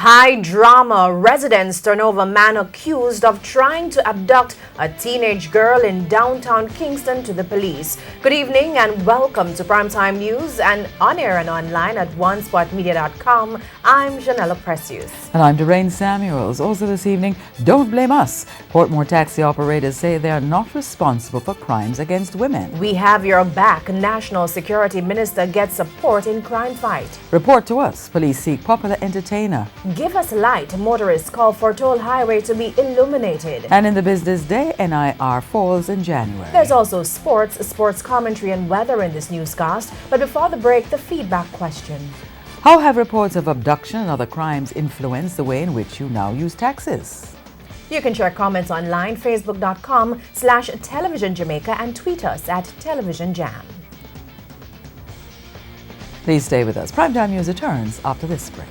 High drama. Residents turn over man accused of trying to abduct a teenage girl in downtown Kingston to the police. Good evening and welcome to Primetime News and on air and online at onespotmedia.com. I'm Janella Precious. And I'm Doreen Samuels. Also this evening, don't blame us. Portmore taxi operators say they are not responsible for crimes against women. We have your back. National Security Minister gets support in crime fight. Report to us. Police seek popular entertainer. Give us light. Motorists call for toll highway to be illuminated. And in the business day, NIR falls in January. There's also sports commentary and weather in this newscast. But before the break, the feedback question. How have reports of abduction and other crimes influenced the way in which you now use taxis? You can share comments online, facebook.com/Television Jamaica and tweet us at Television Jam. Please stay with us. Primetime News returns after this break.